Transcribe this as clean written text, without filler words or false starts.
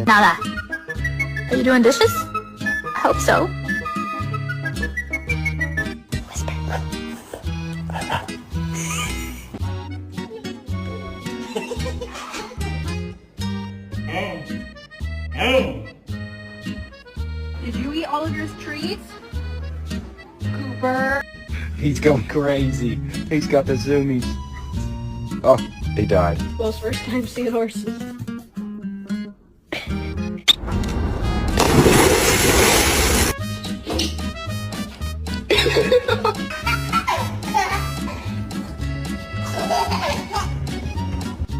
Nala, are you doing dishes? I hope so. Whisper. Did you eat all of your treats? Cooper. He's going crazy. He's got the zoomies. Oh, he died. Will's first time seeing horses.